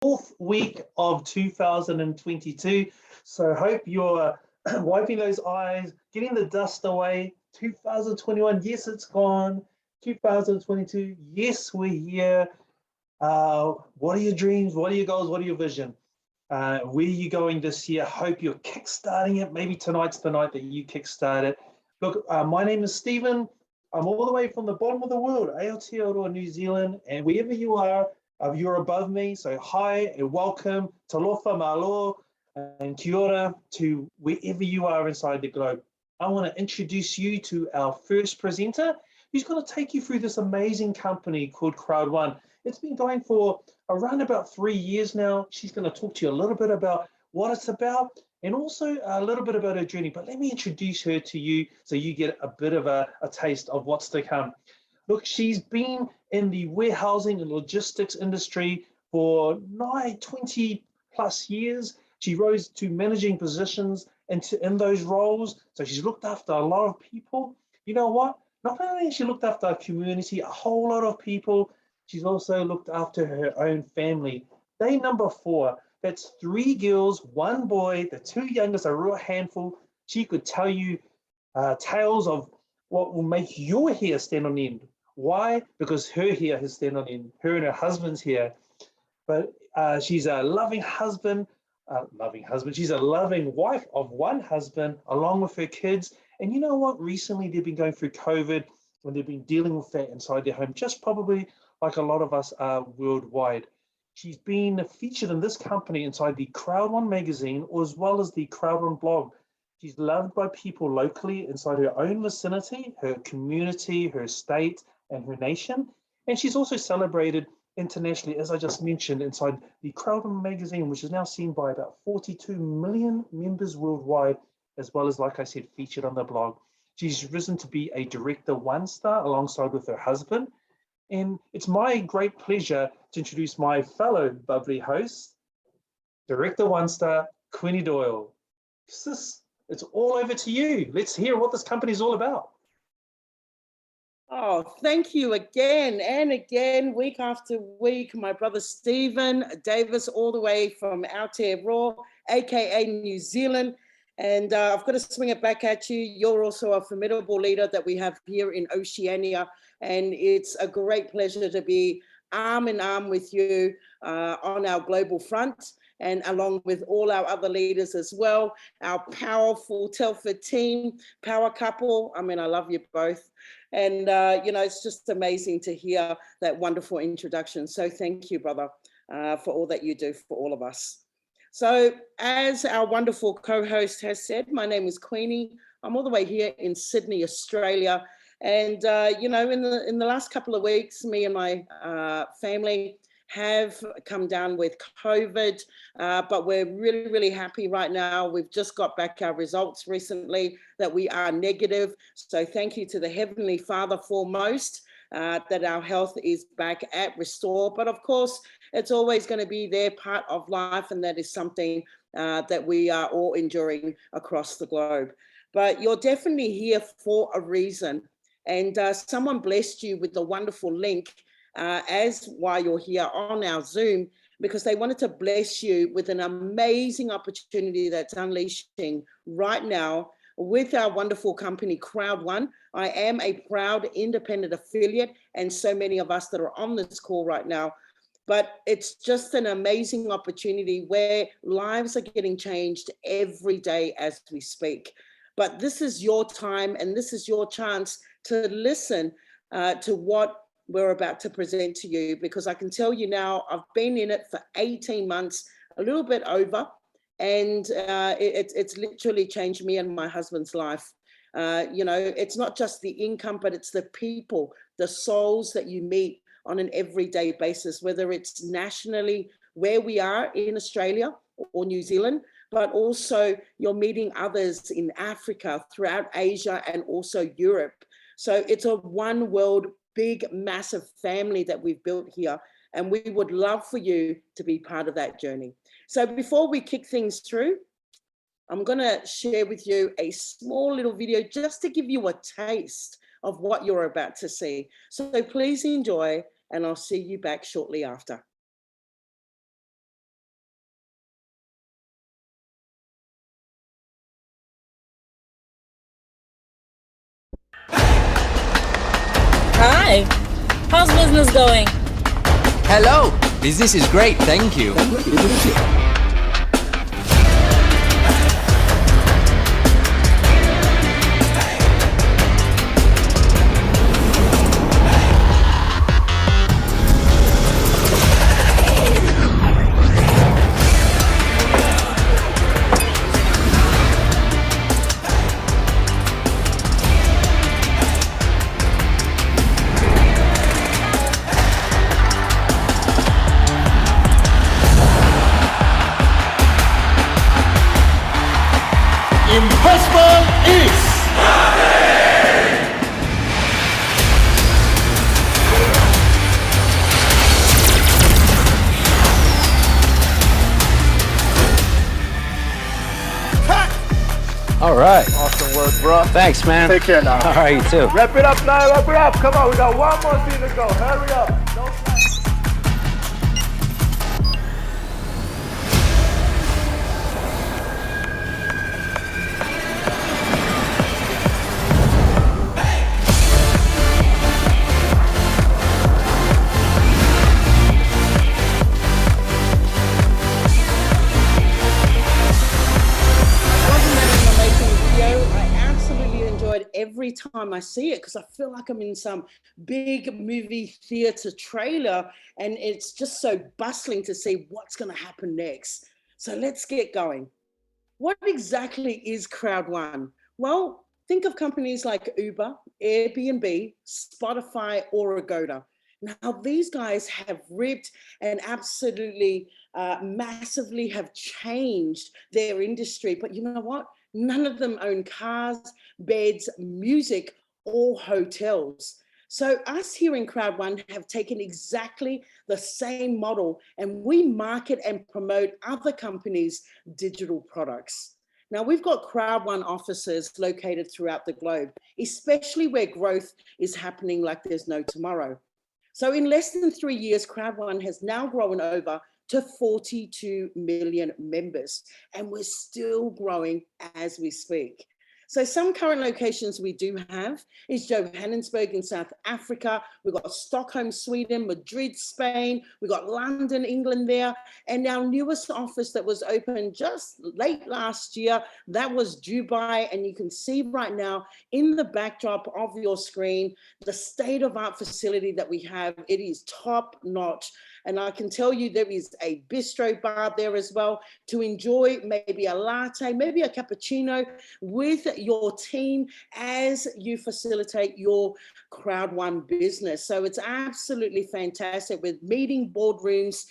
fourth week of 2022. So hope you're wiping those eyes, getting the dust away. 2021, yes, it's gone. 2022, yes, we're here. What are your dreams? What are your goals? What are your vision? Where are you going this year? Hope you're kickstarting it. Maybe tonight's the night that you kickstart it. Look, my name is Stephen. I'm all the way from the bottom of the world, Aotearoa, New Zealand, and wherever you are, you're above me. So hi and welcome, talofa malo, and kia ora to wherever you are inside the globe. I want to introduce you to our first presenter, who's going to take you through this amazing company called Crowd1. It's been going for around about 3 years now. She's going to talk to you a little bit about what it's about and also a little bit about her journey. But let me introduce her to you so you get a bit of a taste of what's to come. Look, she's been in the warehousing and logistics industry for nigh 20 plus years. She rose to managing positions in those roles. So she's looked after a lot of people. You know what? Not only has she looked after our community, a whole lot of people, she's also looked after her own family. Day number 4, that's 3 girls, 1 boy. The 2 youngest are a real handful. She could tell you tales of what will make your hair stand on end. Why? Because her hair has stand on end. Her and her husband's hair. But she's a loving husband. She's a loving wife of 1 husband, along with her kids. And you know what? Recently, they've been going through COVID, and they've been dealing with that inside their home, just probably like a lot of us are worldwide. She's been featured in this company inside the Crowd1 magazine, as well as the Crowd1 blog. She's loved by people locally inside her own vicinity, her community, her state, and her nation. And she's also celebrated internationally, as I just mentioned, inside the Crowd1 magazine, which is now seen by about 42 million members worldwide, as well as, like I said, featured on the blog. She's risen to be a director 1-star alongside with her husband. And it's my great pleasure to introduce my fellow bubbly host, director 1-star, Queenie Doyle. Sis, it's all over to you. Let's hear what this company is all about. Oh, thank you again and again, week after week, my brother Stephen Davis, all the way from Aotearoa, aka New Zealand. And I've got to swing it back at you. You're also a formidable leader that we have here in Oceania. And it's a great pleasure to be arm in arm with you on our global front, and along with all our other leaders as well, our powerful Telford team, power couple. I mean, I love you both. And, you know, it's just amazing to hear that wonderful introduction. So thank you, brother, for all that you do for all of us. So as our wonderful co-host has said, my name is Queenie. I'm all the way here in Sydney, Australia. And, you know, in the last couple of weeks, me and my family have come down with COVID, but we're really, really happy right now. We've just got back our results recently that we are negative. So thank you to the Heavenly Father foremost, that our health is back at restore. But of course, it's always going to be their part of life, and that is something that we are all enduring across the globe. But you're definitely here for a reason. And someone blessed you with the wonderful link as while you're here on our Zoom, because they wanted to bless you with an amazing opportunity that's unleashing right now with our wonderful company, Crowd1. I am a proud independent affiliate, and so many of us that are on this call right now. But it's just an amazing opportunity where lives are getting changed every day as we speak. But this is your time, and this is your chance to listen to what we're about to present to you, because I can tell you now, I've been in it for 18 months, a little bit over, and it's literally changed me and my husband's life. You know, it's not just the income, but it's the people, the souls that you meet on an everyday basis, whether it's nationally where we are in Australia or New Zealand, but also you're meeting others in Africa, throughout Asia, and also Europe. So it's a one world, big, massive family that we've built here. And we would love for you to be part of that journey. So before we kick things through, I'm going to share with you a small little video just to give you a taste of what you're about to see. So please enjoy, and I'll see you back shortly after. Hi. How's business going? Hello. Business is great, thank you. Impossible is All right. awesome work, bro. Thanks, man. Take care now. All right, you too. Wrap it up now. Wrap it up. Come on, we got one more thing to go. Hurry up. Don't every time I see it because I feel like I'm in some big movie theater trailer and it's just so bustling to see what's going to happen next. So let's get going. What exactly is Crowd1? Well, think of companies like Uber, Airbnb, Spotify, or Agoda. Now, these guys have ripped and absolutely massively have changed their industry. But you know what? None of them own cars, beds, music, or hotels. So us here in Crowd1 have taken exactly the same model and we market and promote other companies' digital products. Now we've got Crowd1 offices located throughout the globe, especially where growth is happening like there's no tomorrow. So in less than 3 years, Crowd1 has now grown over to 42 million members, and we're still growing as we speak. So some current locations we do have is Johannesburg in South Africa. We've got Stockholm, Sweden, Madrid, Spain. We've got London, England there. And our newest office that was opened just late last year, that was Dubai. And you can see right now in the backdrop of your screen, the state-of-art facility that we have. It is top notch. And I can tell you there is a bistro bar there as well to enjoy maybe a latte, maybe a cappuccino with your team as you facilitate your Crowd1 business. So it's absolutely fantastic with meeting boardrooms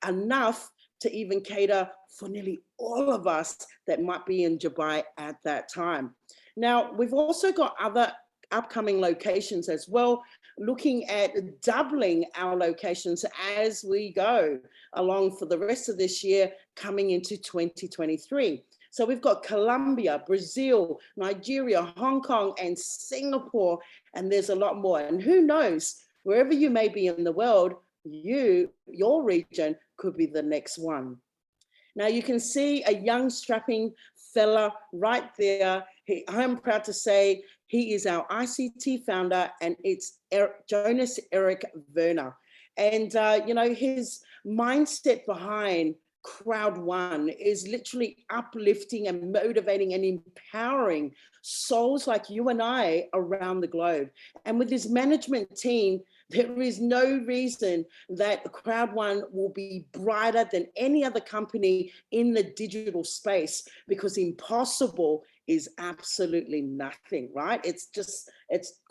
enough to even cater for nearly all of us that might be in Dubai at that time. Now, we've also got other upcoming locations as well, looking at doubling our locations as we go along for the rest of this year coming into 2023. So we've got Colombia, Brazil, Nigeria, Hong Kong, and Singapore, and there's a lot more. And who knows, wherever you may be in the world, your region could be the next one. Now you can see a young strapping fella right there. I'm proud to say he is our ICT founder, and it's Jonas Eric Werner. And you know, his mindset behind Crowd1 is literally uplifting and motivating and empowering souls like you and I around the globe. And with his management team, there is no reason that Crowd1 will be brighter than any other company in the digital space, because impossible is absolutely nothing, right? It's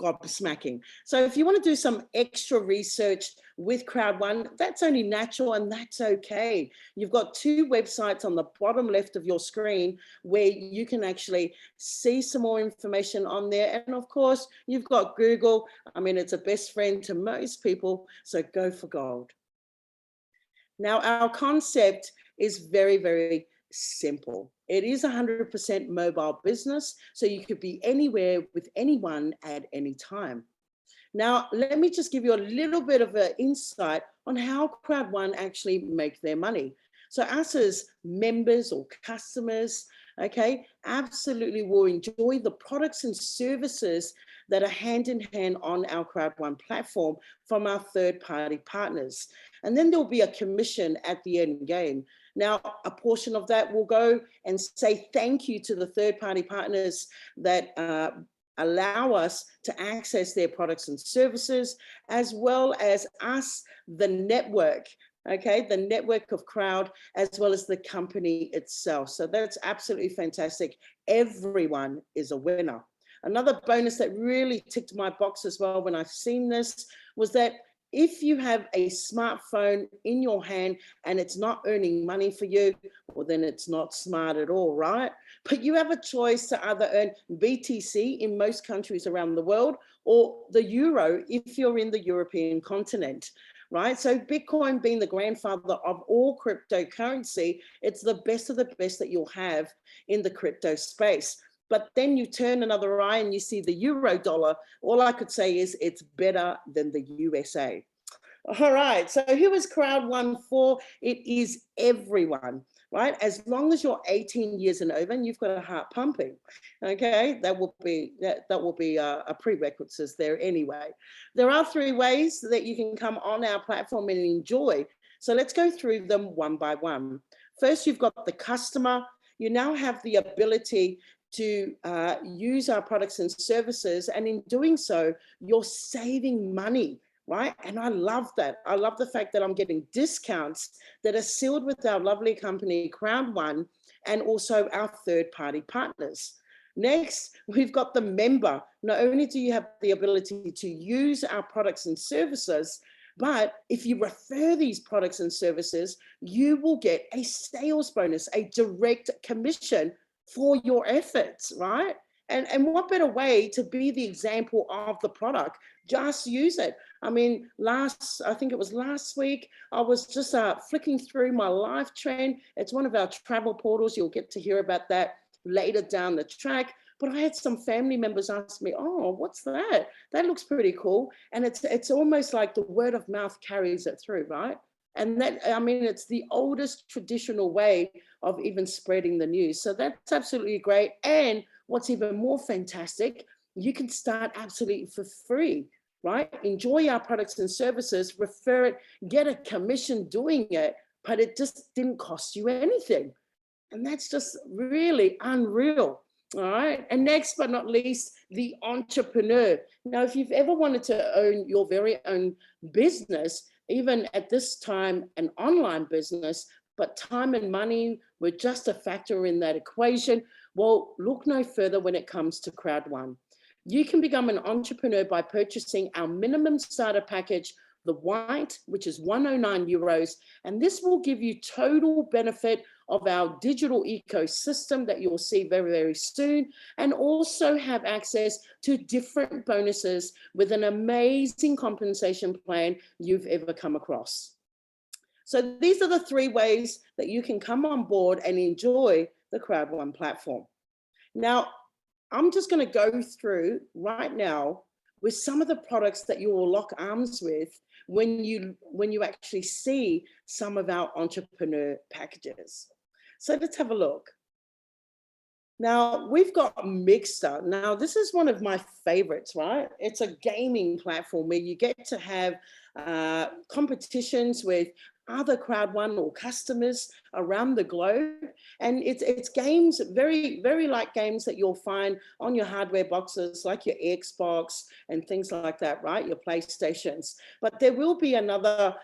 gobsmacking. So if you want to do some extra research with Crowd1, that's only natural and that's okay. You've got 2 websites on the bottom left of your screen where you can actually see some more information on there. And of course, you've got Google. I mean, it's a best friend to most people, so go for gold. Now, our concept is very, very simple. It is 100% mobile business, so you could be anywhere with anyone at any time. Now, let me just give you a little bit of an insight on how Crowd1 actually make their money. So us as members or customers, okay, absolutely will enjoy the products and services that are hand in hand on our Crowd1 platform from our third-party partners. And then there'll be a commission at the end game. Now, a portion of that will go and say thank you to the third-party partners that allow us to access their products and services, as well as us, the network, okay, the network of Crowd, as well as the company itself. So that's absolutely fantastic. Everyone is a winner. Another bonus that really ticked my box as well when I've seen this was that if you have a smartphone in your hand and it's not earning money for you, well, then it's not smart at all, right? But you have a choice to either earn BTC in most countries around the world or the euro if you're in the European continent, right? So Bitcoin being the grandfather of all cryptocurrency, it's the best of the best that you'll have in the crypto space. But then you turn another eye and you see the euro dollar. All I could say is it's better than the USA. All right, so who is Crowd1 for? It is everyone, right? As long as you're 18 years and over and you've got a heart pumping, okay? That will be a prerequisite there anyway. There are 3 ways that you can come on our platform and enjoy. So let's go through them one by one. First, you've got the customer. You now have the ability to use our products and services, and in doing so, you're saving money, right? And I love that. I love the fact that I'm getting discounts that are sealed with our lovely company, Crowd1, and also our third-party partners. Next, we've got the member. Not only do you have the ability to use our products and services, but if you refer these products and services, you will get a sales bonus, a direct commission for your efforts, right? And what better way to be the example of the product? Just use it. I mean, I think it was last week, I was just flicking through my life trend. It's one of our travel portals. You'll get to hear about that later down the track. But I had some family members ask me, oh, what's that? That looks pretty cool. And it's almost like the word of mouth carries it through, right? And that, I mean, it's the oldest traditional way of even spreading the news. So that's absolutely great. And what's even more fantastic, you can start absolutely for free, right? Enjoy our products and services, refer it, get a commission doing it, but it just didn't cost you anything. And that's just really unreal. All right. And next but not least, the entrepreneur. Now, if you've ever wanted to own your very own business, even at this time, an online business, but time and money were just a factor in that equation, well, look no further when it comes to Crowd1. You can become an entrepreneur by purchasing our minimum starter package, the white, which is 109 euros. And this will give you total benefit of our digital ecosystem that you'll see very, very soon, and also have access to different bonuses with an amazing compensation plan you've ever come across. So these are the 3 ways that you can come on board and enjoy the Crowd1 platform. Now, I'm just going to go through right now with some of the products that you will lock arms with when you actually see some of our entrepreneur packages. So let's have a look. Now, we've got Mixer. Now, this is one of my favorites, right? It's a gaming platform where you get to have competitions with other Crowd1 or customers around the globe. And it's games, very, very like games that you'll find on your hardware boxes, like your Xbox and things like that, right? Your PlayStations. But there will be another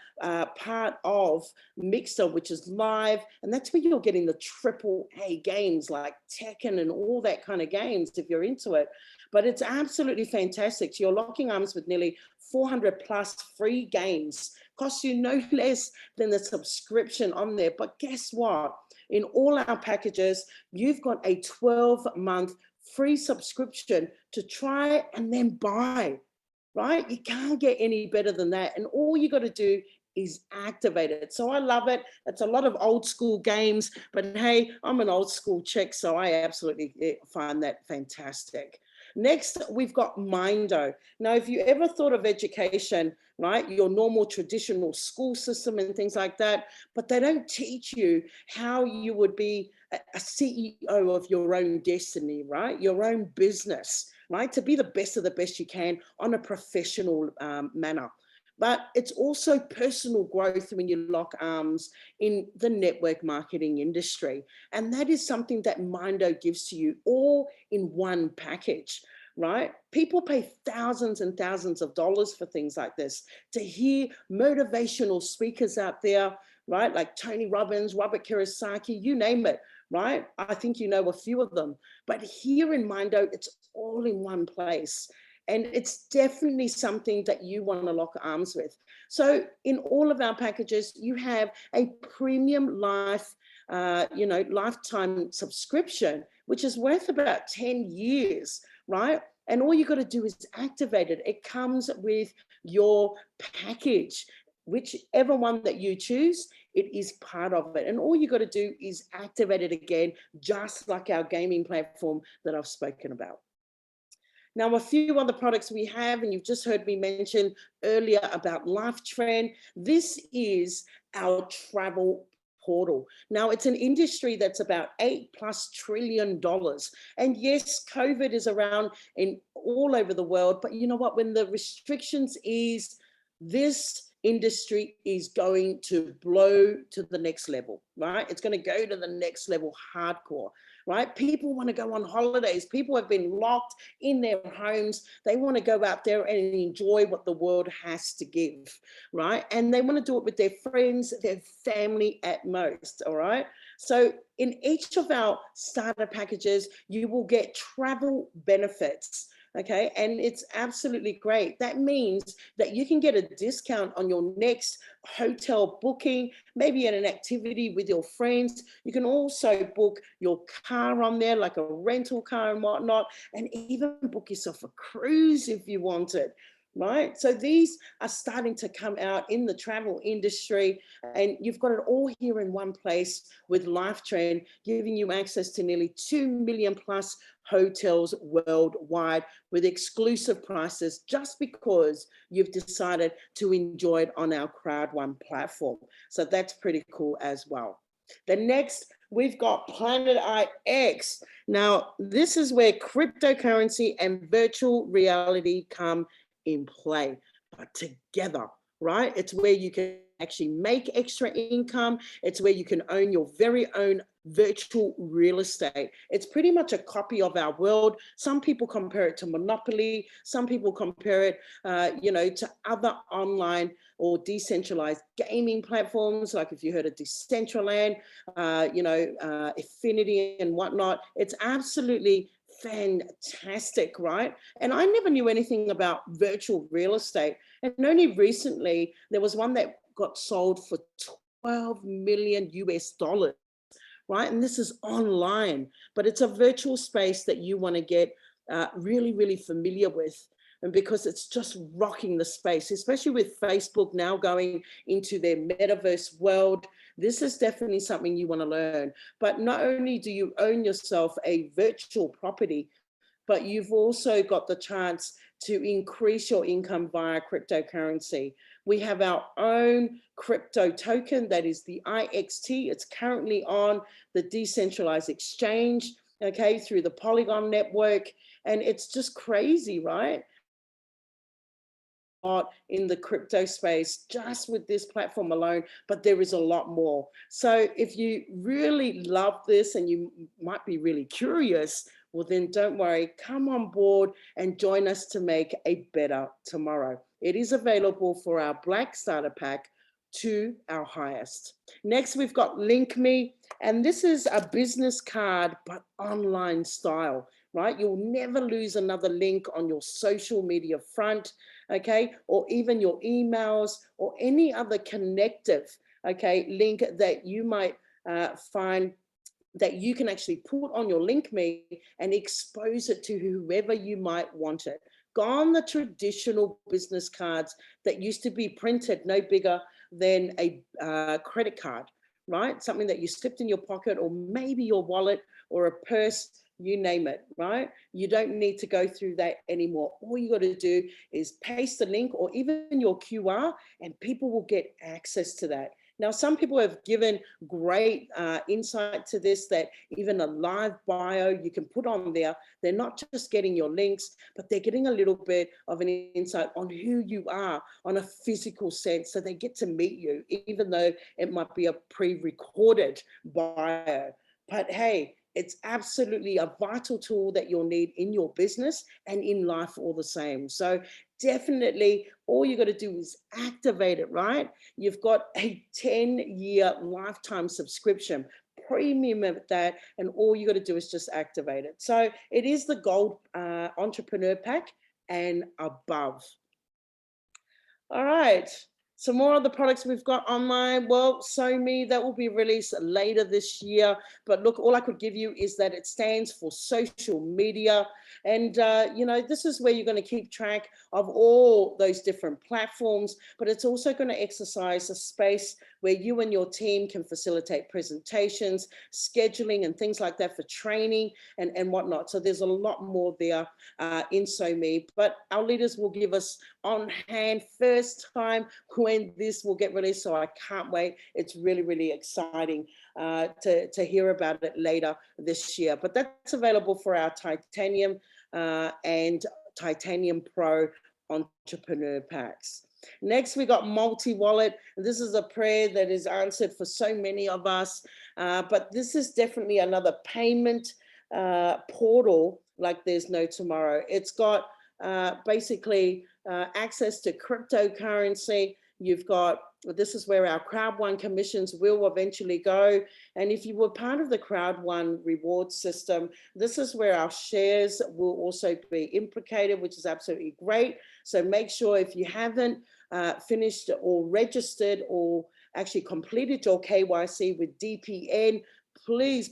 part of Mixer, which is live. And that's where you're getting the AAA games like Tekken and all that kind of games if you're into it. But it's absolutely fantastic. So you're locking arms with nearly 400 plus free games. Costs you no less than the subscription on there. But guess what? In all our packages, you've got a 12-month free subscription to try and then buy, right? You can't get any better than that. And all you got to do is activate it. So I love it. It's a lot of old school games, but hey, I'm an old school chick, so I absolutely find that fantastic. Next, we've got Mindo. Now, if you ever thought of education, right, your normal traditional school system and things like that, but they don't teach you how you would be a CEO of your own destiny, right? Your own business, right? To be the best of the best you can on a professional manner. But it's also personal growth when you lock arms in the network marketing industry. And that is something that Mindo gives to you all in one package, right? People pay thousands and thousands of dollars for things like this, to hear motivational speakers out there, right? Like Tony Robbins, Robert Kiyosaki, you name it, right? I think you know a few of them. But here in Mindo, it's all in one place. And it's definitely something that you want to lock arms with. So in all of our packages, you have a premium lifetime subscription, which is worth about 10 years, right? And all you got to do is activate it. It comes with your package, whichever one that you choose, it is part of it. And all you got to do is activate it again, just like our gaming platform that I've spoken about. Now, a few other products we have, and you've just heard me mention earlier about LifeTrend. This is our travel portal. Now, it's an industry that's about $8+ trillion. And yes, COVID is around in all over the world, but you know what? When the restrictions ease, this industry is going to blow to the next level, right? It's going to go to the next level hardcore, right? People want to go on holidays. People have been locked in their homes. They want to go out there and enjoy what the world has to give, right? And they want to do it with their friends, their family at most, all right? So in each of our starter packages, you will get travel benefits. Okay, and it's absolutely great. That means that you can get a discount on your next hotel booking, maybe at an activity with your friends. You can also book your car on there, like a rental car and whatnot, and even book yourself a cruise if you want it. Right? So these are starting to come out in the travel industry, and you've got it all here in one place with LifeTrend, giving you access to nearly 2 million+ hotels worldwide with exclusive prices, just because you've decided to enjoy it on our Crowd1 platform. So that's pretty cool as well. The next, we've got Planet IX. Now, this is where cryptocurrency and virtual reality come in play, but together, right? It's where you can actually make extra income. It's where you can own your very own virtual real estate. It's pretty much a copy of our world. Some people compare it to Monopoly. Some people compare it, to other online or decentralized gaming platforms, like if you heard of Decentraland, Affinity and whatnot. It's absolutely fantastic, right? And I never knew anything about virtual real estate. And only recently, there was one that got sold for $12 million, right? And this is online, but it's a virtual space that you want to get really, really familiar with. And because it's just rocking the space, especially with Facebook now going into their metaverse world, this is definitely something you want to learn. But not only do you own yourself a virtual property, but you've also got the chance to increase your income via cryptocurrency. We have our own crypto token, that is the IXT. It's currently on the decentralized exchange, okay, through the Polygon network. And it's just crazy, right? In the crypto space just with this platform alone, but there is a lot more. So if you really love this and you might be really curious, well then don't worry, come on board and join us to make a better tomorrow. It is available for our Black Starter Pack to our highest. Next, we've got Link Me, and this is a business card, but online style, right? You'll never lose another link on your social media front, okay? Or even your emails or any other connective, okay, link that you might find that you can actually put on your Link Me and expose it to whoever you might want it. Gone the traditional business cards that used to be printed no bigger than a credit card, right? Something that you slipped in your pocket or maybe your wallet or a purse, you name it, right? You don't need to go through that anymore. All you got to do is paste the link or even your QR, and people will get access to that. Now, some people have given great insight to this, that even a live bio you can put on there. They're not just getting your links, but they're getting a little bit of an insight on who you are on a physical sense. So they get to meet you, even though it might be a pre-recorded bio. But hey, it's absolutely a vital tool that you'll need in your business and in life all the same. So definitely all you got to do is activate it, right? You've got a 10-year lifetime subscription, premium at that, and all you got to do is just activate it. So it is the gold entrepreneur pack and above. All right. Some more of the products we've got online. Well, Me, that will be released later this year. But look, all I could give you is that it stands for social media. And, this is where you're going to keep track of all those different platforms. But it's also going to exercise a space where you and your team can facilitate presentations, scheduling, and things like that for training and whatnot. So there's a lot more there in Me. But our leaders will give us on hand first time when this will get released. So I can't wait. It's really, really exciting to hear about it later this year. But that's available for our Titanium and Titanium Pro entrepreneur packs. Next, we got multi-wallet. This is a prayer that is answered for so many of us, but this is definitely another payment portal like there's no tomorrow. It's got basically access to cryptocurrency. You've got, this is where our Crowd1 commissions will eventually go. And if you were part of the Crowd1 reward system, this is where our shares will also be implicated, which is absolutely great. So make sure if you haven't finished or registered or actually completed your KYC with DPN, please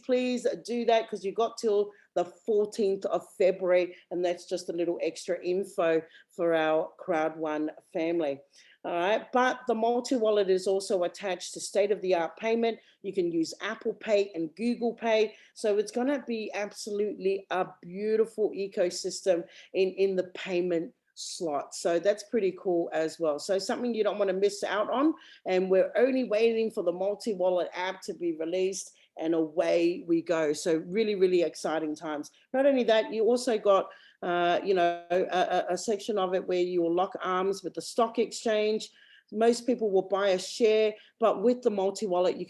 do that, because you got till the 14th of February, and that's just a little extra info for our Crowd1 family. All right, but the multi-wallet is also attached to state-of-the-art payment. You can use Apple Pay and Google Pay. So it's going to be absolutely a beautiful ecosystem in the payment slot. So that's pretty cool as well. So something you don't want to miss out on. And we're only waiting for the multi-wallet app to be released, and away we go. So really, really exciting times. Not only that, you also got a section of it where you will lock arms with the stock exchange. Most people will buy a share, but with the multi-wallet, you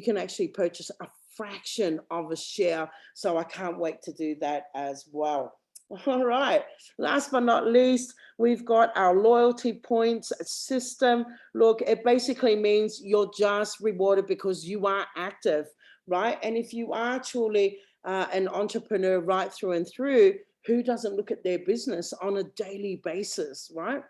can actually purchase a fraction of a share. So I can't wait to do that as well. All right, last but not least, we've got our loyalty points system. Look, it basically means you're just rewarded because you are active, right? And if you are truly an entrepreneur right through and through, who doesn't look at their business on a daily basis, right?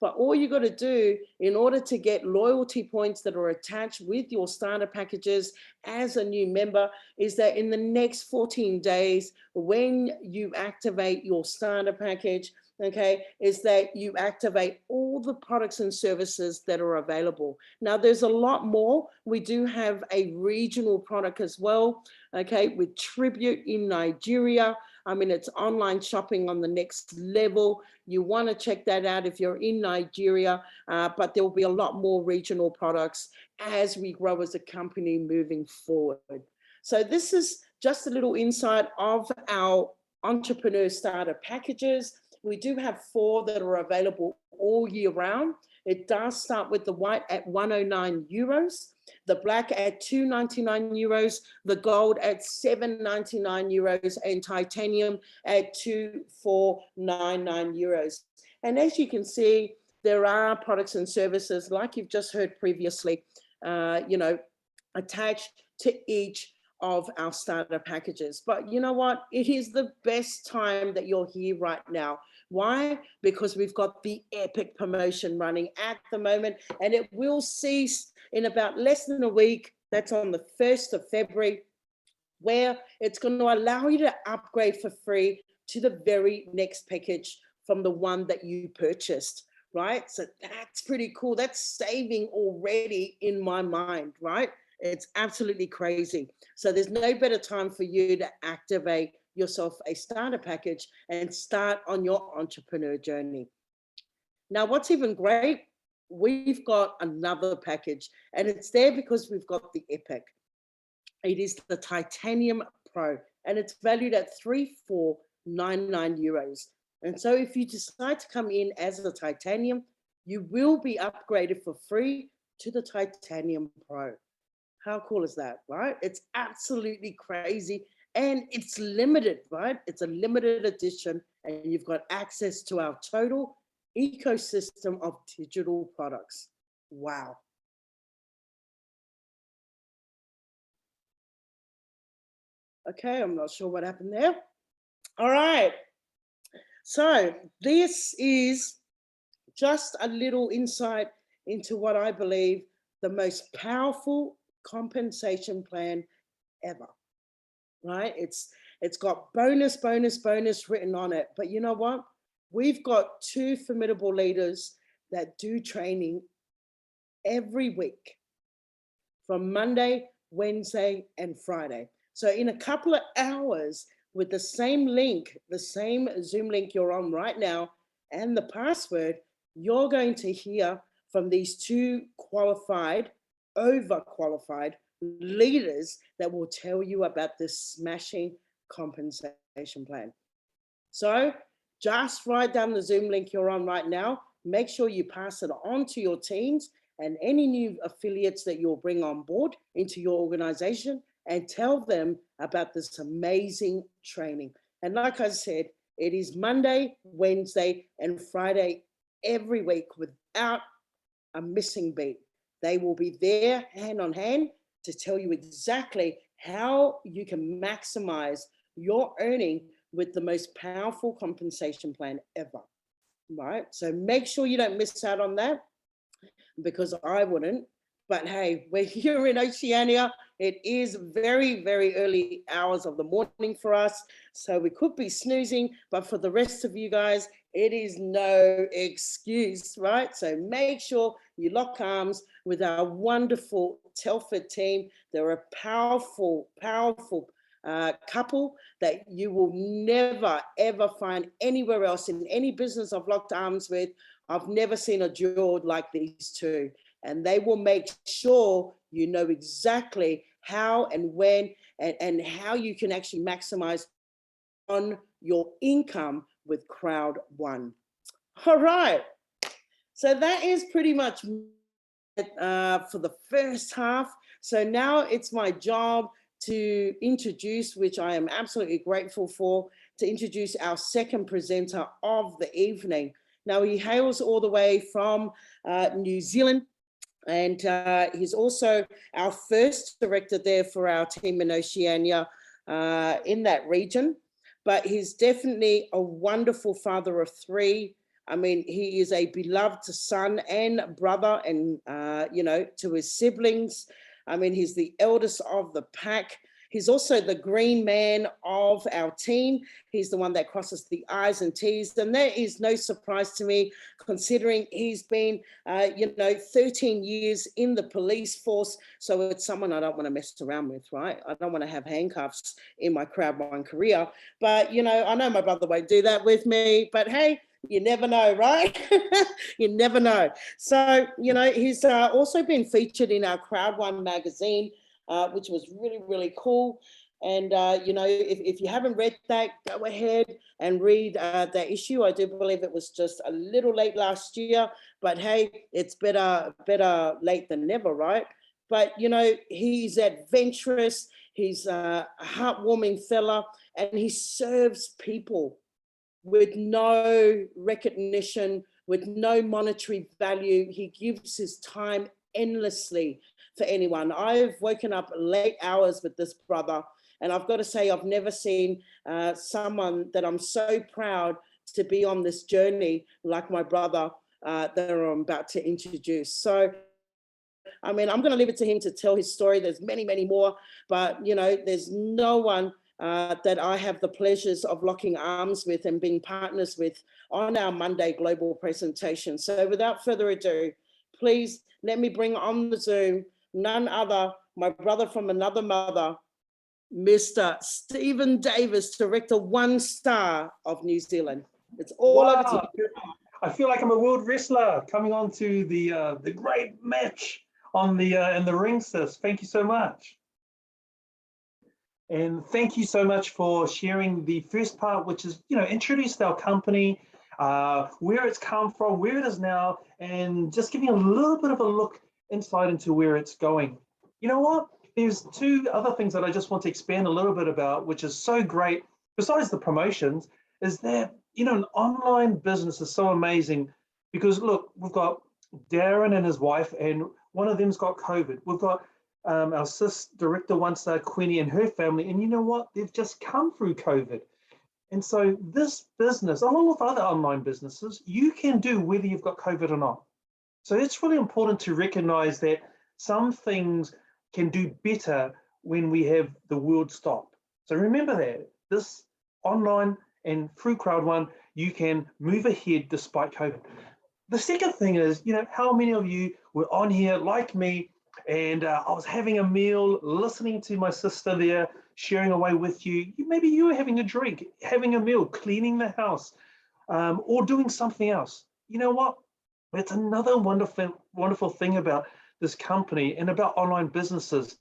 But all you got to do in order to get loyalty points that are attached with your starter packages as a new member is that in the next 14 days, when you activate your starter package, okay, is that you activate all the products and services that are available. Now, there's a lot more. We do have a regional product as well, okay, with Tribute in Nigeria. I mean, it's online shopping on the next level. You want to check that out if you're in Nigeria, but there will be a lot more regional products as we grow as a company moving forward. So this is just a little insight of our entrepreneur starter packages. We do have 4 that are available all year round. It does start with the white at 109 euros, the black at 299 euros, the gold at 799 euros, and titanium at 2499 euros. And as you can see, there are products and services, like you've just heard previously, attached to each of our starter packages. But you know what? It is the best time that you're here right now. Why? Because we've got the epic promotion running at the moment, and it will cease in about less than a week. That's on the 1st of February, where it's going to allow you to upgrade for free to the very next package from the one that you purchased, right? So that's pretty cool. That's saving already in my mind, right? It's absolutely crazy. So there's no better time for you to activate yourself a starter package and start on your entrepreneur journey. Now, what's even great, we've got another package, and it's there because we've got the Epic. It is the Titanium Pro, and it's valued at €3,499. And so if you decide to come in as a Titanium, you will be upgraded for free to the Titanium Pro. How cool is that, right? It's absolutely crazy, and it's limited, right? It's a limited edition, and you've got access to our total ecosystem of digital products. Wow. Okay, I'm not sure what happened there. All right. So this is just a little insight into what I believe the most powerful compensation plan ever, right? It's got bonus written on it. But you know what? We've got two formidable leaders that do training every week from Monday, Wednesday, and Friday. So in a couple of hours, with the same link, the same Zoom link you're on right now, and the password, you're going to hear from these two qualified, overqualified leaders that will tell you about this smashing compensation plan. So just write down the Zoom link you're on right now. Make sure you pass it on to your teams and any new affiliates that you'll bring on board into your organization, and tell them about this amazing training. And like I said, it is Monday, Wednesday, and Friday every week without a missing beat. They will be there hand on hand to tell you exactly how you can maximize your earning with the most powerful compensation plan ever, right? So make sure you don't miss out on that, because I wouldn't. But hey, we're here in Oceania. It is very, very early hours of the morning for us, so we could be snoozing, but for the rest of you guys, it is no excuse, right? So make sure you lock arms with our wonderful Telford team. They're a powerful, powerful couple that you will never, ever find anywhere else in any business I've locked arms with. I've never seen a duo like these two. And they will make sure you know exactly how and when and how you can actually maximize on your income with Crowd1. All right. So that is pretty much for the first half. So now it's my job to introduce, which I am absolutely grateful for, to introduce our second presenter of the evening. Now, he hails all the way from New Zealand. And he's also our first director there for our team in Oceania in that region. But he's definitely a wonderful father of three. I mean, he is a beloved son and brother, and, you know, to his siblings. I mean, he's the eldest of the pack. He's also the green man of our team. He's the one that crosses the I's and T's. And that is no surprise to me, considering he's been, 13 years in the police force. So it's someone I don't want to mess around with, right? I don't want to have handcuffs in my Crowd1 career. But, you know, I know my brother won't do that with me. But hey, you never know, right? You never know. So, you know, he's also been featured in our Crowd1 magazine, which was really, really cool. And, you know, if you haven't read that, go ahead and read that issue. I do believe it was just a little late last year, but hey, it's better late than never, right? But, you know, he's adventurous, he's a heartwarming fella, and he serves people with no recognition, with no monetary value. He gives his time endlessly for anyone. I've woken up late hours with this brother, and I've got to say, I've never seen someone that I'm so proud to be on this journey like my brother that I'm about to introduce. So, I mean, I'm going to leave it to him to tell his story. There's many, many more, but, you know, there's no one that I have the pleasures of locking arms with and being partners with on our Monday global presentation. So without further ado, please let me bring on the Zoom none other, my brother from another mother, Mr. Stephen Davis, Director 1 Star of New Zealand. It's all over to you. I feel like I'm a world wrestler coming on to the great match on the in the ring, sis. Thank you so much. And thank you so much for sharing the first part, which is, introduce our company, where it's come from, where it is now, and just giving a little bit of a look inside into where it's going. You know what? There's two other things that I just want to expand a little bit about, which is so great, besides the promotions, is that, an online business is so amazing because, look, we've got Darren and his wife, and one of them's got COVID. We've got our Director 1 Star, Queenie, and her family, and you know what? They've just come through COVID. And so this business, along with other online businesses, you can do whether you've got COVID or not. So it's really important to recognize that some things can do better when we have the world stop. So remember that this online and through Crowd1, you can move ahead despite COVID. The second thing is, how many of you were on here like me, and I was having a meal, listening to my sister there, sharing away with you. Maybe you were having a drink, having a meal, cleaning the house, or doing something else. You know what? It's another wonderful thing about this company and about online businesses.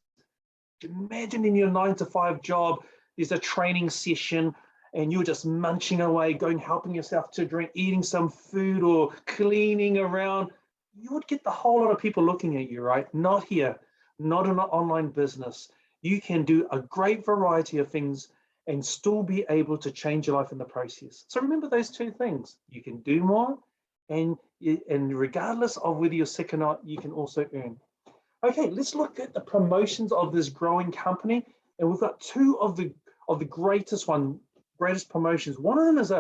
Imagine in your 9-to-5 job, there's a training session and you're just munching away, helping yourself to drink, eating some food or cleaning around. You would get the whole lot of people looking at you, right? Not here, not in an online business. You can do a great variety of things and still be able to change your life in the process. So remember those two things. You can do more, and regardless of whether you're sick or not, you can also earn. Okay, let's look at the promotions of this growing company. And we've got two of the greatest promotions. One of them is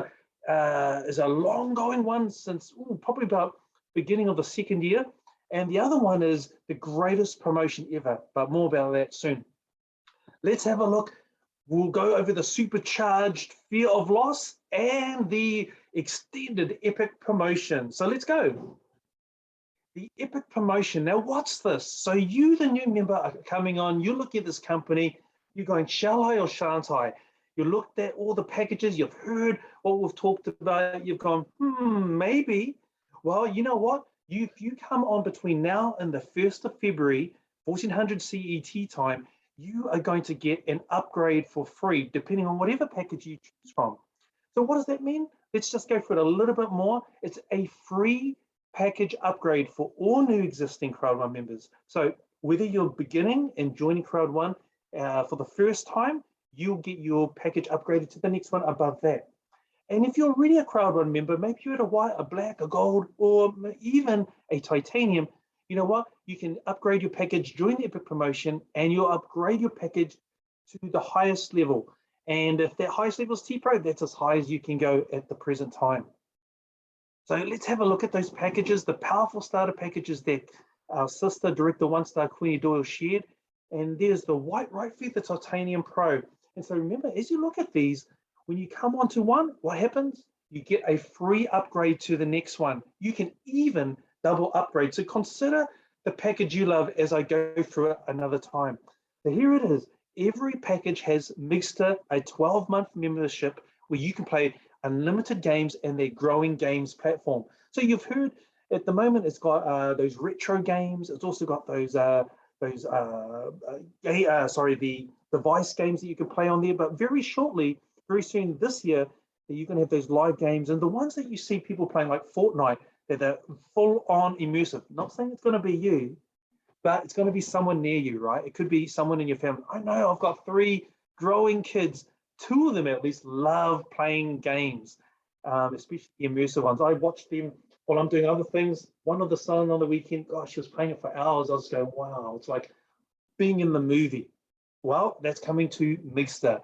a long going one since probably about beginning of the second year. And the other one is the greatest promotion ever, but more about that soon. Let's have a look. We'll go over the supercharged fear of loss and the extended epic promotion. So let's go. The epic promotion. Now, what's this? So you, the new member, are coming on, you're looking at this company, you're going, shall I or shan't I? You looked at all the packages, you've heard what we've talked about, you've gone, maybe. Well, you know what? If you come on between now and the 1st of February, 1400 CET time, you are going to get an upgrade for free, depending on whatever package you choose from. So what does that mean? Let's just go through it a little bit more. It's a free package upgrade for all new existing Crowd1 members. So whether you're beginning and joining Crowd1 for the first time, you'll get your package upgraded to the next one above that. And if you're already a Crowd1 member, maybe you're at a white, a black, a gold, or even a titanium, you know what? You can upgrade your package during the epic promotion, and you'll upgrade your package to the highest level. And if that highest level is T-Pro, that's as high as you can go at the present time. So let's have a look at those packages, the powerful starter packages that our sister, Director 1 Star, Queenie Doyle, shared. And there's the white right feet, the titanium pro. And so remember, as you look at these, when you come onto one, what happens? You get a free upgrade to the next one. You can even double upgrade. So consider the package you love as I go through it another time. So here it is. Every package has Mixter, a 12-month membership where you can play unlimited games and their growing games platform. So you've heard at the moment it's got those retro games. It's also got those the device games that you can play on there. But very shortly, very soon this year, you're going to have those live games, and the ones that you see people playing like Fortnite, they're full-on immersive. Not saying it's going to be you, but it's going to be someone near you, right? It could be someone in your family. I know I've got 3 growing kids. 2 of them at least love playing games, especially the immersive ones. I watch them while I'm doing other things. One of the son on the weekend, gosh, she was playing it for hours. I was going, wow, it's like being in the movie. Well, that's coming to Mixter.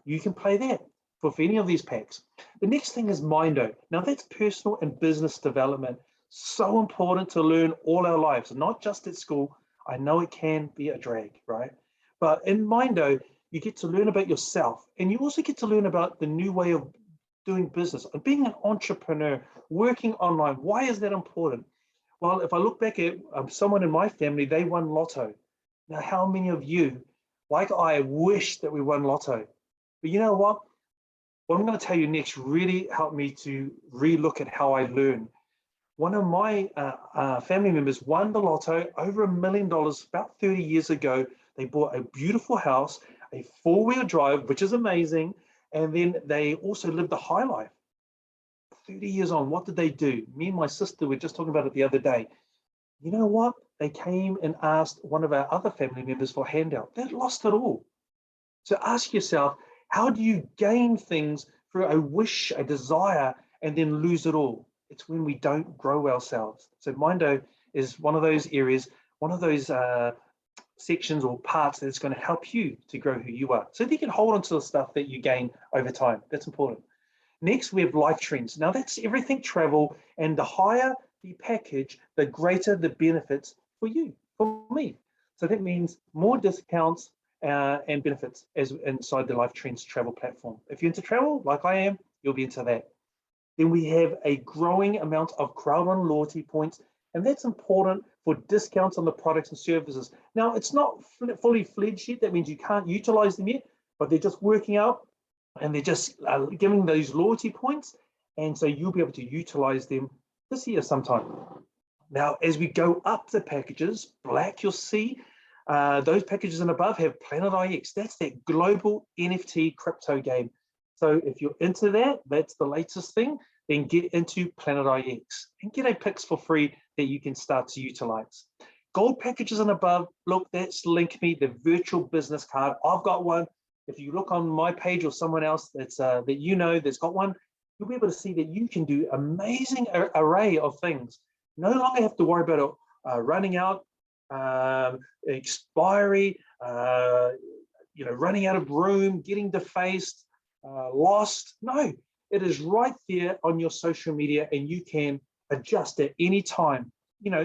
You can play that for any of these packs. The next thing is Mindo. Now that's personal and business development. So important to learn all our lives, not just at school. I know it can be a drag, right? But in Mindo, you get to learn about yourself, and you also get to learn about the new way of doing business and being an entrepreneur, working online. Why is that important? Well, if I look back at someone in my family, they won lotto. Now, how many of you Like I wish that we won lotto. But you know what? What I'm going to tell you next really helped me to relook at how I learn. One of my family members won the lotto over $1 million about 30 years ago. They bought a beautiful house, a 4-wheel drive, which is amazing. And then they also lived a high life. 30 years on, what did they do? Me and my sister were just talking about it the other day. You know what? They came and asked one of our other family members for a handout. They lost it all. So ask yourself, how do you gain things through a wish, a desire, and then lose it all? It's when we don't grow ourselves. So Mindo is one of those areas, one of those sections or parts that's going to help you to grow who you are. So that you can hold on to the stuff that you gain over time. That's important. Next, we have life trends. Now that's everything travel, and the higher the package, the greater the benefits for you, for me. So that means more discounts and benefits as inside the life trends travel platform. If you're into travel, like I am, you'll be into that. Then we have a growing amount of Crowd1 loyalty points, and that's important for discounts on the products and services. Now, it's not fully fledged yet. That means you can't utilize them yet, but they're just working out, and they're just giving those loyalty points, and so you'll be able to utilize them this year sometime. Now, as we go up the packages, black, you'll see those packages and above have Planet IX. That's that global NFT crypto game. So if you're into that, that's the latest thing, then get into Planet IX and get a Pix for free that you can start to utilize. Gold packages and above, look, that's Link Me, the virtual business card. I've got one. If you look on my page or someone else that's that you know that's got one, you'll be able to see that you can do amazing array of things. No longer have to worry about running out, expiry, running out of room, getting defaced, lost. No, it is right there on your social media, and you can adjust at any time,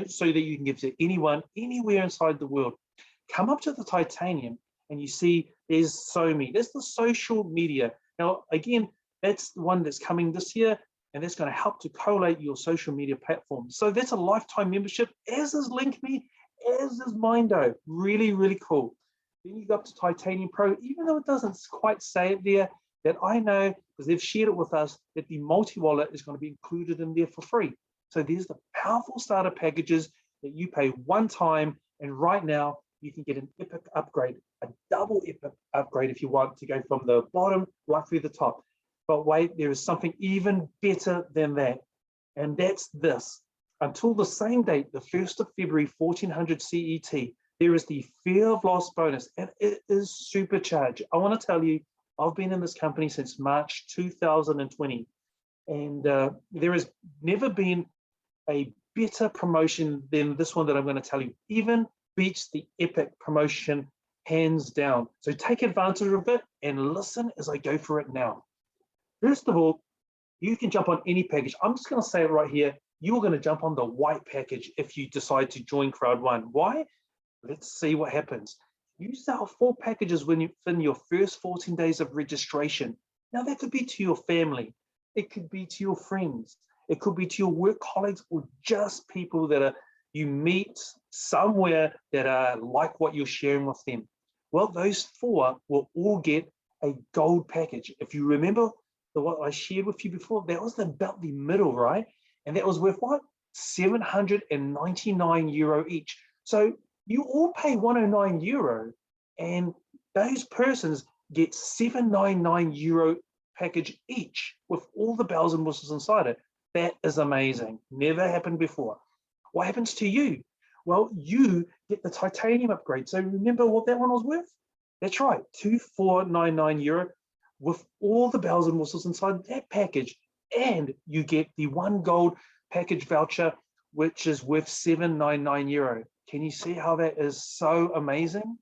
so that you can give to anyone, anywhere inside the world. Come up to the titanium and you see there's SoMe. There's the social media. Now, again, that's the one that's coming this year, and that's going to help to collate your social media platforms. So that's a lifetime membership, as is LinkMe, as is Mindo. Really, really cool. Then you go up to Titanium Pro, even though it doesn't quite say it there, that I know, because they've shared it with us, that the multi-wallet is going to be included in there for free. So there's the powerful starter packages that you pay one time, and right now you can get an epic upgrade, a double epic upgrade if you want to go from the bottom right through the top. But wait, there is something even better than that, and that's this. Until the same date, the 1st of February, 1400 CET, there is the fear of loss bonus, and it is supercharged. I want to tell you, I've been in this company since March 2020, and there has never been a better promotion than this one that I'm going to tell you. Even beats the epic promotion hands down. So take advantage of it and listen as I go through it now. First of all, you can jump on any package. I'm just going to say it right here. You're going to jump on the white package if you decide to join Crowd1. Why? Let's see what happens. You sell 4 packages within your first 14 days of registration. Now that could be to your family. It could be to your friends. It could be to your work colleagues, or just people that you meet somewhere that are like what you're sharing with them. Well, those 4 will all get a gold package. If you remember what I shared with you before, that was about the middle, right? And that was worth what? €799 each. So you all pay €109, and those persons get €799 package each with all the bells and whistles inside it. That is amazing. Never happened before. What happens to you? Well, you get the titanium upgrade. So remember what that one was worth? That's right, €2499 with all the bells and whistles inside that package. And you get the 1 gold package voucher, which is worth €799. Can you see how that is so amazing?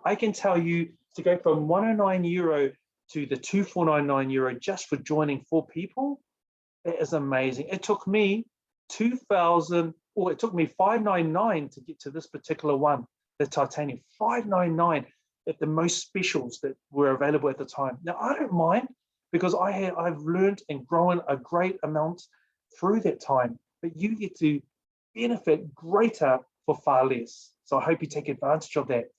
I can tell you, to go from €109 to the €2499 just for joining 4 people, that is amazing. It took me $599 to get to this particular one, the titanium. $599 at the most specials that were available at the time. Now I don't mind, because I've learned and grown a great amount through that time, but you get to benefit greater for far less. So I hope you take advantage of that.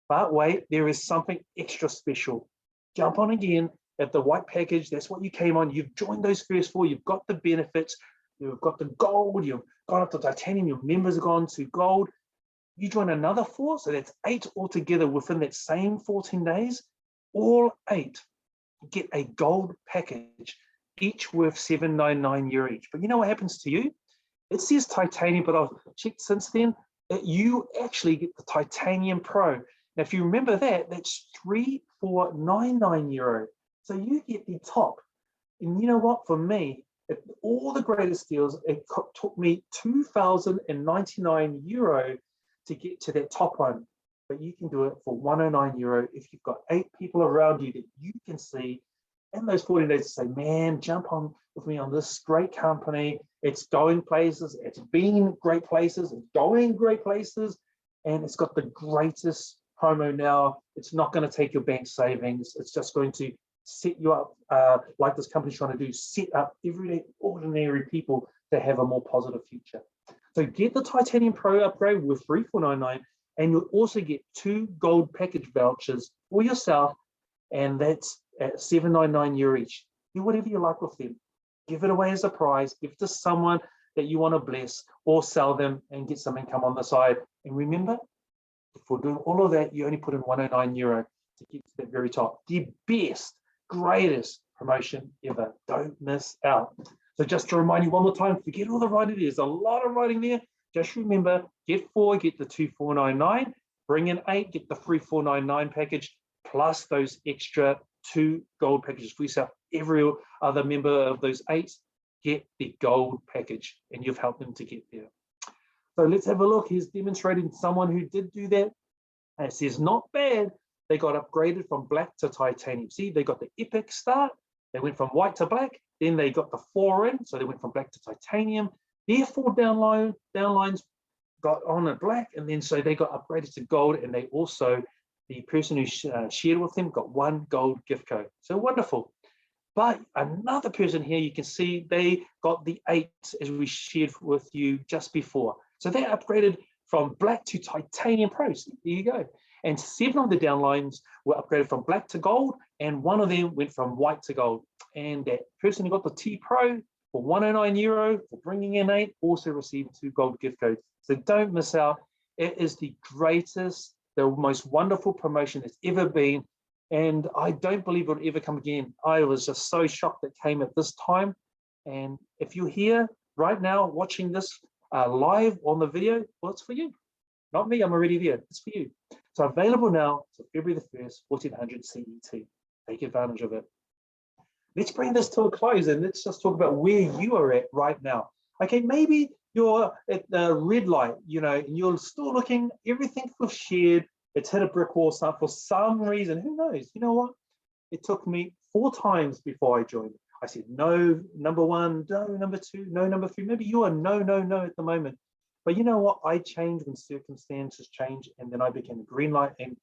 But wait, there is something extra special. Jump on again at the white package. That's what you came on. You've joined those first 4. You've got the benefits. You've got the gold. You've gone up to titanium. Your members have gone to gold. You join another 4, so that's 8 altogether within that same 14 days. All 8 get a gold package, each worth €799 each. But you know what happens to you? It says titanium, but I've checked since then that you actually get the titanium pro. Now, if you remember that, that's €3,499. So you get the top. And you know what? For me, all the greatest deals, it took me €2,099 to get to that top one. But you can do it for €109 if you've got 8 people around you that you can see in those 14 days to say, man, jump on with me on this great company. It's going places. It's been great places. It's going great places. And it's got the greatest promo now. It's not going to take your bank savings. It's just going to set you up like this company's trying to do, set up everyday, ordinary people to have a more positive future. So get the Titanium Pro upgrade with $3,499, and you'll also get 2 gold package vouchers for yourself, and that's at €799 each. Do whatever you like with them. Give it away as a prize, give it to someone that you want to bless, or sell them and get some income on the side. And remember, for doing all of that, you only put in €109 to get to that very top. The best, greatest promotion ever. Don't miss out. So just to remind you one more time, forget all the writing. There's a lot of writing there. Just remember, get 4, get the $2,499, bring in 8, get the $3,499 package, plus those extra 2 gold packages for yourself. Every other member of those 8 get the gold package, and you've helped them to get there. So let's have a look. He's demonstrating someone who did do that. And it says, not bad. They got upgraded from black to titanium. See, they got the epic start. They went from white to black. Then they got the 4 in, so they went from black to titanium. Their 4 downlines got on at black, and then so they got upgraded to gold, and they also, the person who shared with them got 1 gold gift code. So wonderful. But another person here, you can see they got the 8 as we shared with you just before. So they upgraded from black to titanium pros. There you go. And 7 of the downlines were upgraded from black to gold, and 1 of them went from white to gold. And that person who got the T Pro for €109 for bringing in 8 also received 2 gold gift codes. So don't miss out. It is the greatest, the most wonderful promotion that's ever been. And I don't believe it'll ever come again. I was just so shocked that came at this time. And if you're here right now watching this live on the video, well, it's for you. Not me, I'm already there. It's for you. So available now to February the 1st, 1400 CET. Take advantage of it. Let's bring this to a close, and let's just talk about where you are at right now. Okay, maybe you're at the red light, you know, and you're still looking, everything we've shared, it's hit a brick wall for some reason. Who knows? You know what? It took me 4 times before I joined. I said, no, number 1, no, number 2, no, number 3. Maybe you are no, no, no at the moment. But you know what? I changed when circumstances change, and then I became a green light and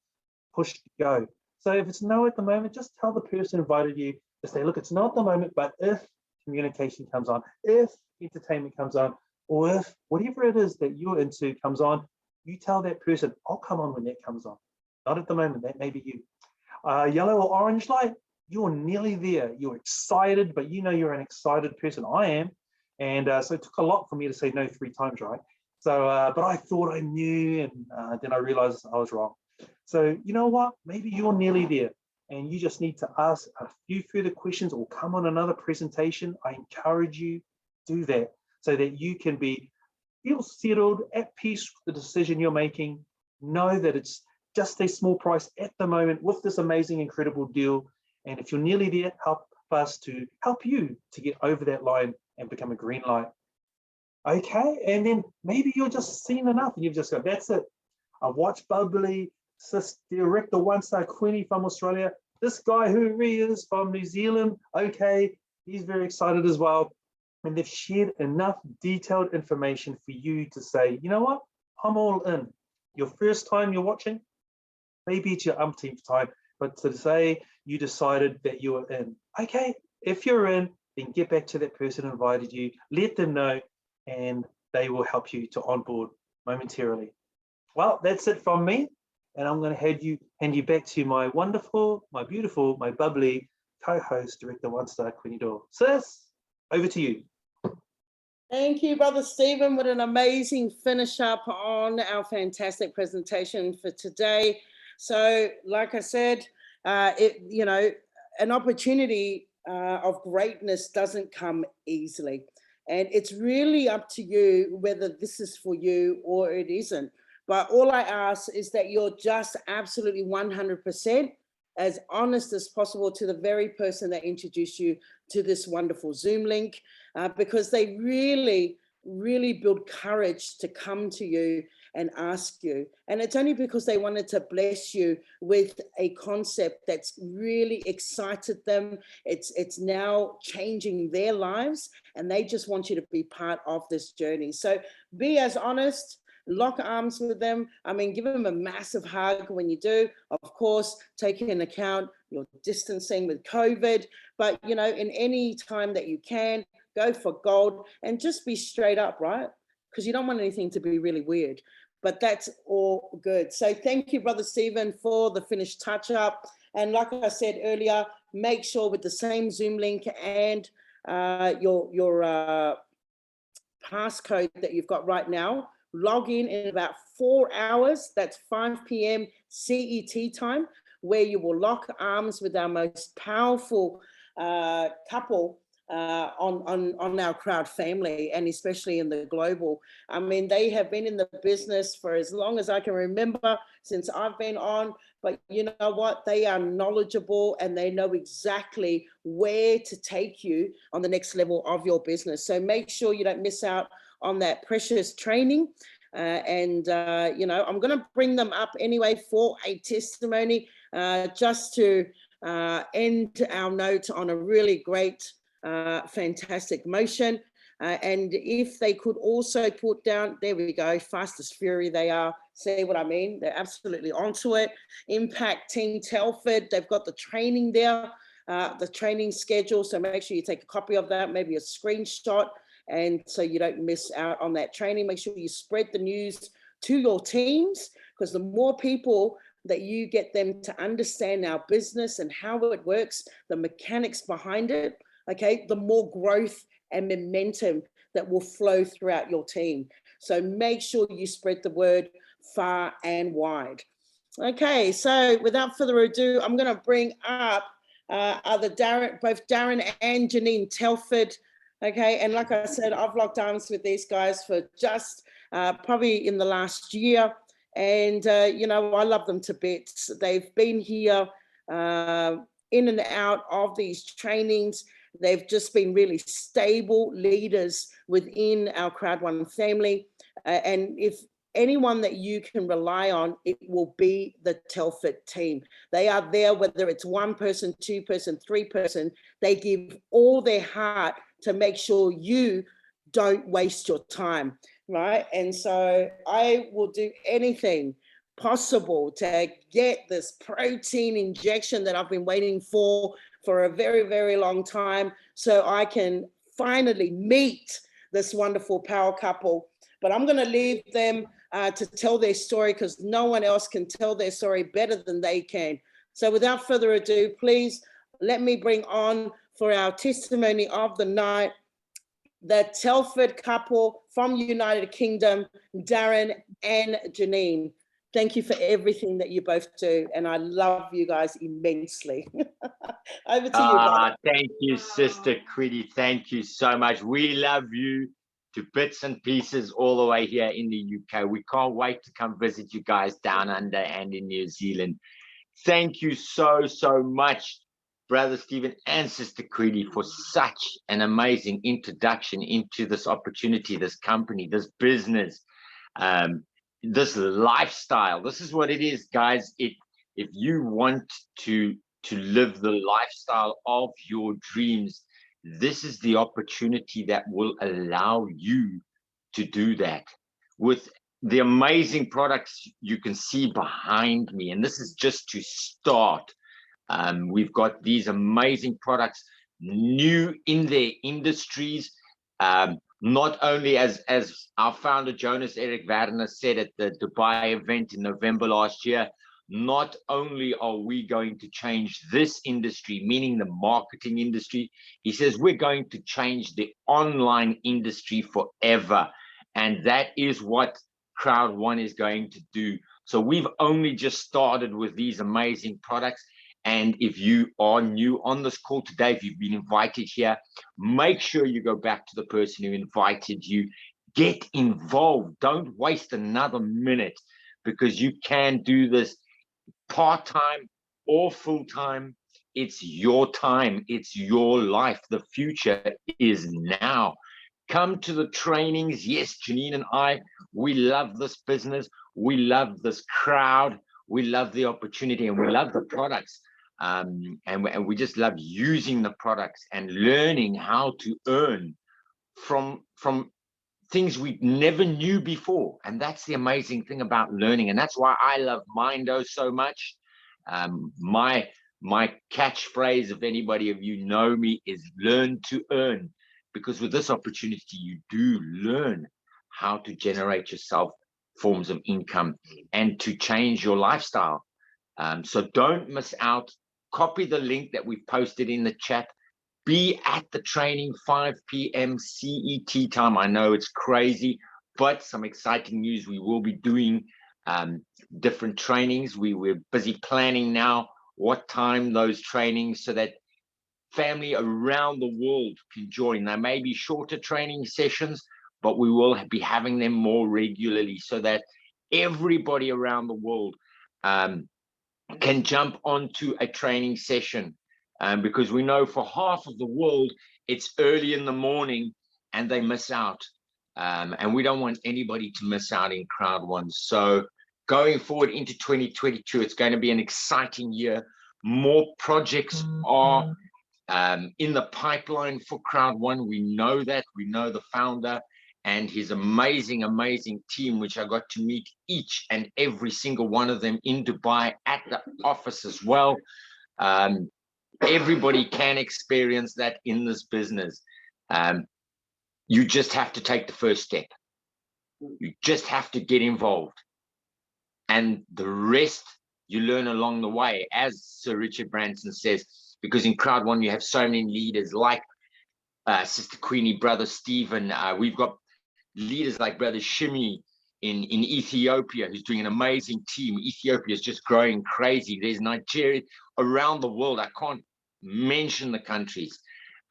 pushed go. So if it's no at the moment, just tell the person who invited you to say, look, it's not at the moment, but if communication comes on, if entertainment comes on, or if whatever it is that you're into comes on, you tell that person, I'll come on when that comes on. Not at the moment, that may be you. Yellow or orange light, you're nearly there. You're excited, but you know you're an excited person. I am. And so it took a lot for me to say no 3 times, right? So, but I thought I knew, and then I realized I was wrong. So you know what? Maybe you're nearly there, and you just need to ask a few further questions or come on another presentation. I encourage you to do that so that you can feel settled, at peace with the decision you're making. Know that it's just a small price at the moment with this amazing, incredible deal. And if you're nearly there, help us to help you to get over that line and become a green light. Okay, and then maybe you're just seen enough and you've just got, that's it. I've watched Bubbly, Sis Director 1-star Queenie from Australia. This guy who he is from New Zealand, okay, he's very excited as well. And they've shared enough detailed information for you to say, you know what, I'm all in. Your first time you're watching, maybe it's your umpteenth time, but to say you decided that you were in. Okay, if you're in, then get back to that person who invited you, let them know, and they will help you to onboard momentarily. Well, that's it from me. And I'm going to hand you back to my wonderful, my beautiful, my bubbly co-host, Director One Star Queenie Doyle. Sis, over to you. Thank you, Brother Stephen. What an amazing finish up on our fantastic presentation for today. So, like I said, an opportunity of greatness doesn't come easily. And it's really up to you whether this is for you or it isn't. But all I ask is that you're just absolutely 100% as honest as possible to the very person that introduced you to this wonderful Zoom link, because they really, really build courage to come to you and ask you. And it's only because they wanted to bless you with a concept that's really excited them. It's now changing their lives, and they just want you to be part of this journey. So be as honest, lock arms with them. I mean, give them a massive hug when you do. Of course, take into account your distancing with COVID, but in any time that you can, go for gold and just be straight up, right? Because you don't want anything to be really weird. But that's all good. So thank you, Brother Stephen, for the finished touch up. And like I said earlier, make sure with the same Zoom link and your passcode that you've got right now, log in about 4 hours. That's 5 p.m. CET time, where you will lock arms with our most powerful couple on our Crowd family, and especially in the global. I mean, they have been in the business for as long as I can remember, since I've been on, but you know what? They are knowledgeable and they know exactly where to take you on the next level of your business. So make sure you don't miss out on that precious training. I'm going to bring them up anyway for a testimony, just to end our note on a really great, fantastic motion. And if they could also put down, there we go, fast as fury they are. See what I mean? They're absolutely onto it. Impact Team Telford, they've got the training there, the training schedule. So make sure you take a copy of that, maybe a screenshot, and so you don't miss out on that training. Make sure you spread the news to your teams, because the more people that you get them to understand our business and how it works, the mechanics behind it, okay, the more growth and momentum that will flow throughout your team. So make sure you spread the word far and wide. Okay, so without further ado, I'm going to bring up both Darren and Janine Telford. Okay, and like I said, I've locked arms with these guys for just probably in the last year. And, I love them to bits. They've been here in and out of these trainings. They've just been really stable leaders within our Crowd1 family. And if anyone that you can rely on, it will be the Telford team. They are there, whether it's one person, two person, three person, they give all their heart to make sure you don't waste your time, right? And so I will do anything possible to get this protein injection that I've been waiting for a very, very long time, so I can finally meet this wonderful power couple. But I'm going to leave them to tell their story, because no one else can tell their story better than they can. So without further ado, please let me bring on for our testimony of the night, the Telford couple from United Kingdom, Darren and Janine. Thank you for everything that you both do, and I love you guys immensely. Over to you, brother. Thank you, Sister Queenie. Thank you so much. We love you to bits and pieces all the way here in the UK. We can't wait to come visit you guys down under and in New Zealand. Thank you so, so much, Brother Stephen and Sister Queenie, for such an amazing introduction into this opportunity, this company, this business, this lifestyle. This is what it is, guys. If you want to live the lifestyle of your dreams, this is the opportunity that will allow you to do that with the amazing products you can see behind me. And this is just to start. We've got these amazing products, new in their industries, not only as our founder Jonas Eric Werner said at the Dubai event in November last year, not only are we going to change this industry, meaning the marketing industry, he says we're going to change the online industry forever. And that is what Crowd1 is going to do. So we've only just started with these amazing products. And if you are new on this call today, if you've been invited here, make sure you go back to the person who invited you. Get involved. Don't waste another minute, because you can do this part-time or full-time. It's your time. It's your life. The future is now. Come to the trainings. Yes, Janine and I, we love this business. We love this crowd. We love the opportunity, and we love the products. And we just love using the products and learning how to earn from things we never knew before. And that's the amazing thing about learning. And that's why I love Mindo so much. My catchphrase, if anybody of you know me, is learn to earn, because with this opportunity, you do learn how to generate yourself forms of income and to change your lifestyle. So don't miss out. Copy the link that we posted in the chat. Be at the training 5 p.m. CET time. I know it's crazy, but some exciting news. We will be doing different trainings. We're busy planning now what time those trainings, so that family around the world can join. There may be shorter training sessions, but we will be having them more regularly, so that everybody around the world can jump onto a training session, because we know for half of the world it's early in the morning and they miss out, and we don't want anybody to miss out in Crowd1. So going forward into 2022, it's going to be an exciting year. More projects are in the pipeline for Crowd1. We know that. We know the founder and his amazing team, which I got to meet each and every single one of them in Dubai at the office as well. Everybody can experience that in this business. You just have to take the first step. You just have to get involved. And the rest you learn along the way, as Sir Richard Branson says, because in Crowd1 you have so many leaders like Sister Queenie, Brother Stephen. We've got leaders like Brother Shimi in Ethiopia, who's doing an amazing team. Ethiopia is just growing crazy. There's Nigeria around the world. I can't mention the countries.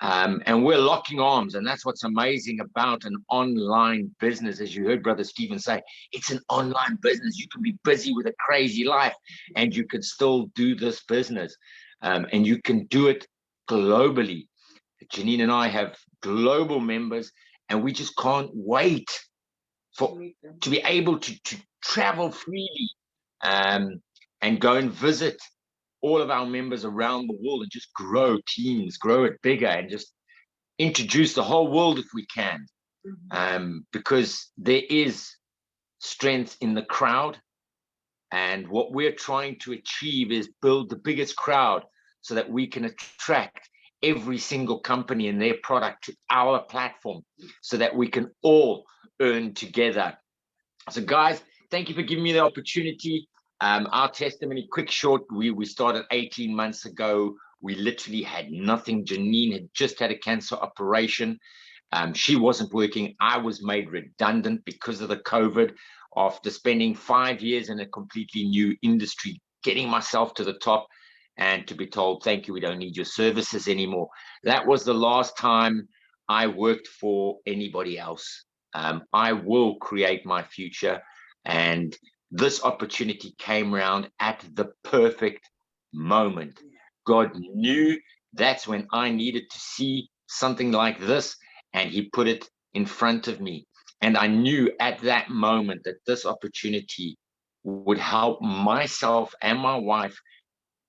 And we're locking arms. And that's what's amazing about an online business. As you heard Brother Stephen say, it's an online business. You can be busy with a crazy life and you can still do this business. And you can do it globally. Janine and I have global members, and we just can't wait to be able to travel freely and go and visit all of our members around the world and just grow teams, grow it bigger, and just introduce the whole world if we can. Because there is strength in the crowd. And what we're trying to achieve is build the biggest crowd so that we can attract every single company and their product to our platform so that we can all earn together. So guys, thank you for giving me the opportunity. Our testimony, quick, short, we started 18 months ago. We literally had nothing. Janine had just had a cancer operation. She wasn't working. I was made redundant because of the COVID, after spending 5 years in a completely new industry, getting myself to the top, and to be told, thank you, we don't need your services anymore. That was the last time I worked for anybody else. I will create my future, and this opportunity came around at the perfect moment. God knew that's when I needed to see something like this, and he put it in front of me. And I knew at that moment that this opportunity would help myself and my wife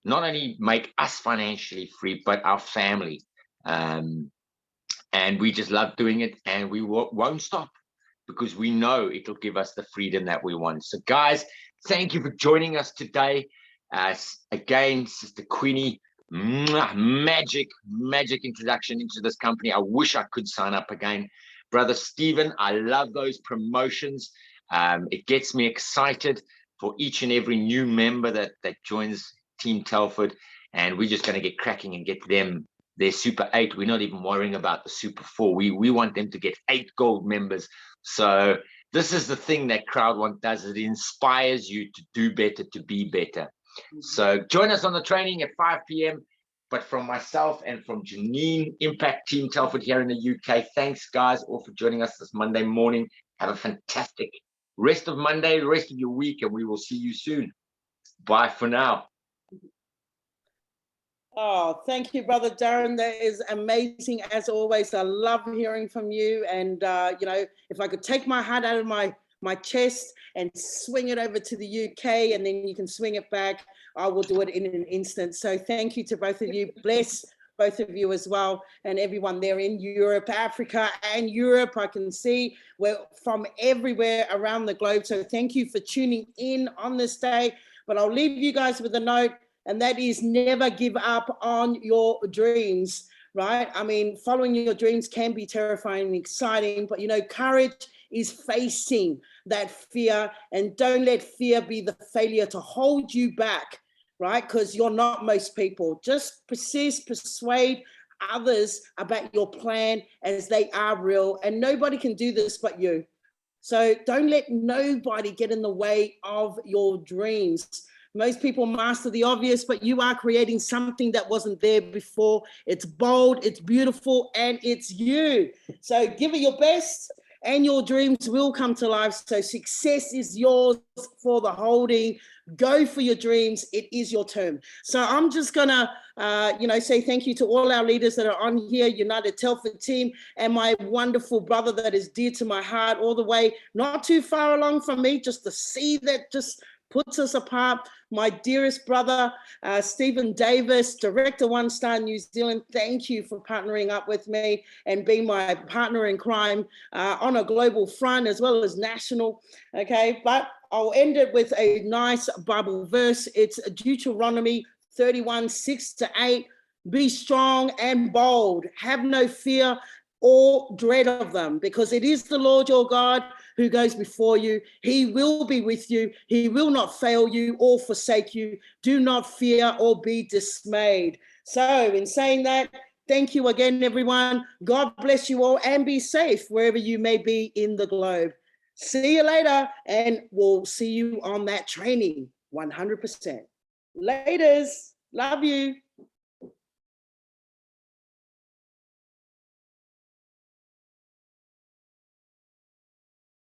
not only make us financially free, but our family. And we just love doing it, and we won't stop, because we know it'll give us the freedom that we want. So guys, thank you for joining us today. Again, Sister Queenie, magic introduction into this company. I wish I could sign up again. Brother Stephen, I love those promotions. It gets me excited. for each and every new member that joins Team Telford. And we're just going to get cracking and get them their Super 8. We're not even worrying about the Super 4. We want them to get 8 gold members. So this is the thing that Crowd1 does. It inspires you to do better, to be better. So join us on the training at 5 p.m. But from myself and from Janine, Impact Team Telford here in the UK, thanks guys all for joining us this Monday morning. Have a fantastic rest of Monday, the rest of your week, and we will see you soon. Bye for now. Oh, thank you, Brother Darren. That is amazing as always. I love hearing from you. And, you know, if I could take my heart out of my chest and swing it over to the UK, and then you can swing it back, I will do it in an instant. So thank you to both of you. Bless both of you as well, and everyone there in Europe, Africa and Europe. I can see we're from everywhere around the globe. So thank you for tuning in on this day. But I'll leave you guys with a note, and that is never give up on your dreams, right? I mean, following your dreams can be terrifying and exciting, but you know, courage is facing that fear, and don't let fear be the failure to hold you back, right? Because you're not most people. Just persist, persuade others about your plan as they are real, and nobody can do this but you. So don't let nobody get in the way of your dreams. Most people master the obvious, but you are creating something that wasn't there before. It's bold, it's beautiful, and it's you. So give it your best, and your dreams will come to life. So success is yours for the holding. Go for your dreams. It is your turn. So I'm just gonna, you know, say thank you to all our leaders that are on here, United Telford team, and my wonderful brother that is dear to my heart all the way, not too far along from me, just the sea that just puts us apart. My dearest brother, Stephen Davis, Director One Star New Zealand, thank you for partnering up with me and being my partner in crime on a global front as well as national, okay? But I'll end it with a nice Bible verse. It's Deuteronomy 31, 6-8. Be strong and bold. Have no fear or dread of them, because it is the Lord your God who goes before you. He will be with you. He will not fail you or forsake you. Do not fear or be dismayed. So in saying that, thank you again, everyone. God bless you all, and be safe wherever you may be in the globe. See you later, and we'll see you on that training, 100%. Laters. Love you.